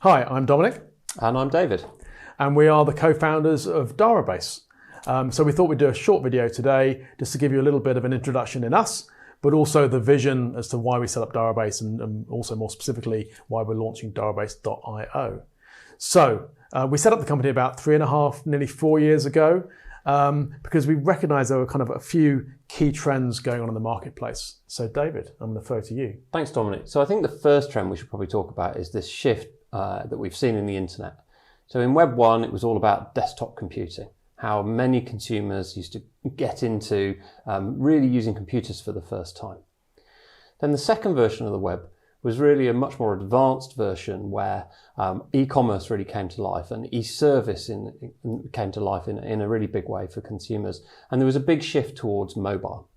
Hi, I'm Dominic. And I'm David. And we are the co-founders of Darabase. So we thought we'd do a short video today just to give you a little bit of an introduction in us, but also the vision as to why we set up Darabase and also more specifically why we're launching Darabase.io. So we set up the company about 3.5, nearly 4 years ago because we recognized there were kind of a few key trends going on in the marketplace. So David, I'm going to throw to you. Thanks, Dominic. So I think the first trend we should probably talk about is this shift that we've seen in the internet. So in Web 1, it was all about desktop computing, how many consumers used to get into really using computers for the first time. Then the second version of the web was really a much more advanced version where e-commerce really came to life and e-service came to life in a really big way for consumers. And there was a big shift towards mobile.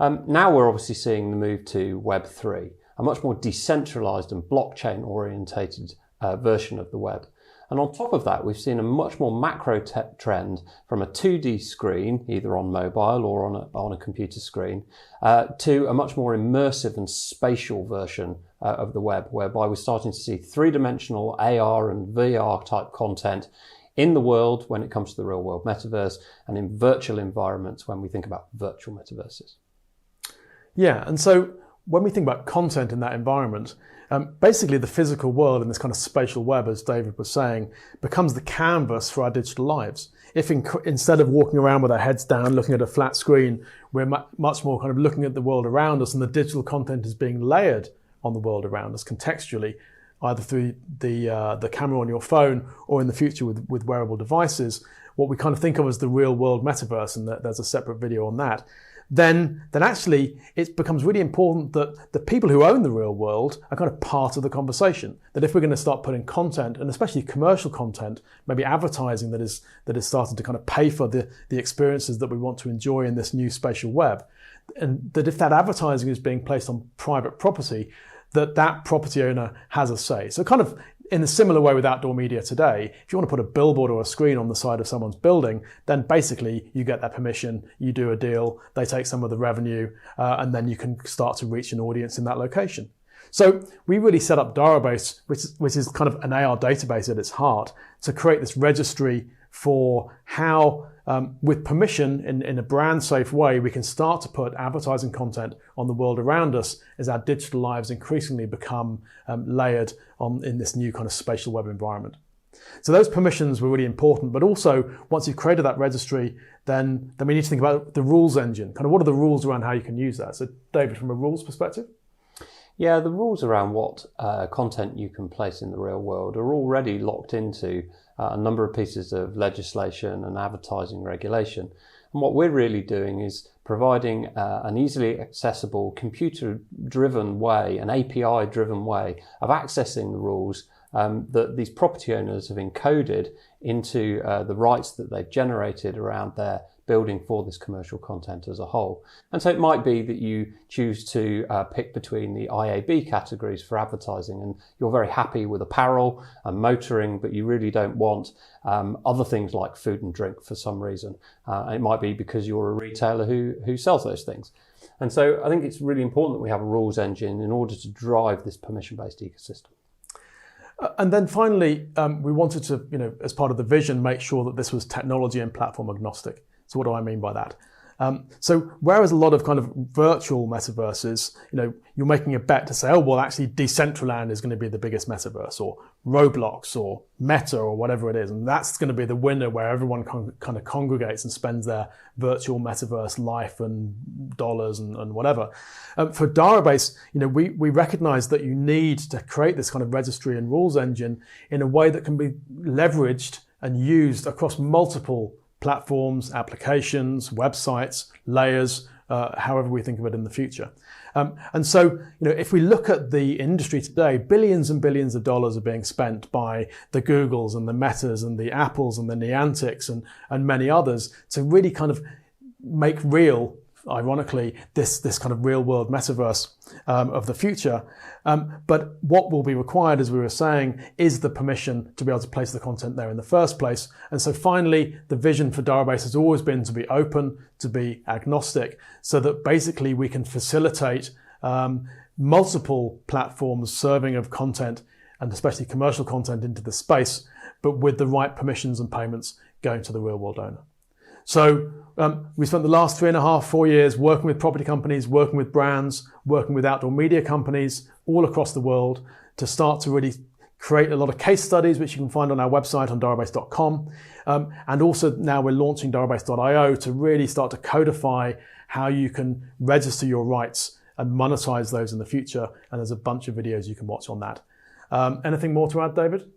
Now we're obviously seeing the move to Web 3, a much more decentralized and blockchain orientated version of the web. And on top of that, we've seen a much more macro trend from a 2D screen, either on mobile or on a computer screen, to a much more immersive and spatial version of the web, whereby we're starting to see three-dimensional AR and VR type content in the world when it comes to the real world metaverse, and in virtual environments when we think about virtual metaverses. Yeah, and so when we think about content in that environment, basically the physical world in this kind of spatial web, as David was saying, becomes the canvas for our digital lives. If instead of walking around with our heads down looking at a flat screen, we're much more kind of looking at the world around us, and the digital content is being layered on the world around us contextually, either through the camera on your phone or in the future with wearable devices, what we kind of think of as the real world metaverse, and there's a separate video on that. Then actually it becomes really important that the people who own the real world are kind of part of the conversation. That if we're going to start putting content, and especially commercial content, maybe advertising that is starting to kind of pay for the experiences that we want to enjoy in this new spatial web, and that if that advertising is being placed on private property, that property owner has a say. So kind of in a similar way with outdoor media today, if you want to put a billboard or a screen on the side of someone's building, then basically you get their permission, you do a deal, they take some of the revenue, and then you can start to reach an audience in that location. So we really set up Darabase, which is kind of an AR database at its heart, to create this registry for how, with permission in a brand safe way, we can start to put advertising content on the world around us as our digital lives increasingly become layered in this new kind of spatial web environment. So those permissions were really important, but also once you've created that registry, then we need to think about the rules engine. Kind of what are the rules around how you can use that? So David, from a rules perspective? Yeah, the rules around what content you can place in the real world are already locked into a number of pieces of legislation and advertising regulation. And what we're really doing is providing an easily accessible, computer-driven way, an API-driven way of accessing the rules that these property owners have encoded into the rights that they've generated around their building for this commercial content as a whole. And so it might be that you choose to pick between the IAB categories for advertising, and you're very happy with apparel and motoring, but you really don't want other things like food and drink for some reason. And it might be because you're a retailer who sells those things. And so I think it's really important that we have a rules engine in order to drive this permission-based ecosystem. And then finally, we wanted to, as part of the vision, make sure that this was technology and platform agnostic. So what do I mean by that? So whereas a lot of kind of virtual metaverses, you're making a bet to say, oh, well, actually Decentraland is going to be the biggest metaverse, or Roblox or Meta or whatever it is. And that's going to be the winner where everyone kind of congregates and spends their virtual metaverse life and dollars and whatever. For Darabase, we recognize that you need to create this kind of registry and rules engine in a way that can be leveraged and used across multiple platforms, applications, websites, layers, however we think of it in the future. And so, if we look at the industry today, billions and billions of dollars are being spent by the Googles and the Metas and the Apples and the Niantics and many others to really kind of make real, ironically, this kind of real world metaverse of the future. But what will be required, as we were saying, is the permission to be able to place the content there in the first place. And so finally, the vision for Darabase has always been to be open, to be agnostic, so that basically we can facilitate multiple platforms serving of content and especially commercial content into the space, but with the right permissions and payments going to the real world owner. So we spent the last 3.5, 4 years working with property companies, working with brands, working with outdoor media companies all across the world to start to really create a lot of case studies, which you can find on our website on darabase.com. And also now we're launching darabase.io to really start to codify how you can register your rights and monetize those in the future. And there's a bunch of videos you can watch on that. Anything more to add, David?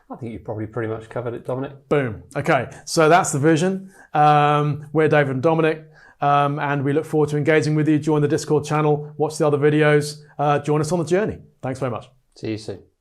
I think you've probably pretty much covered it, Dominic. Boom. Okay, so that's the vision. We're David and Dominic, and we look forward to engaging with you. Join the Discord channel, watch the other videos, join us on the journey. Thanks very much. See you soon.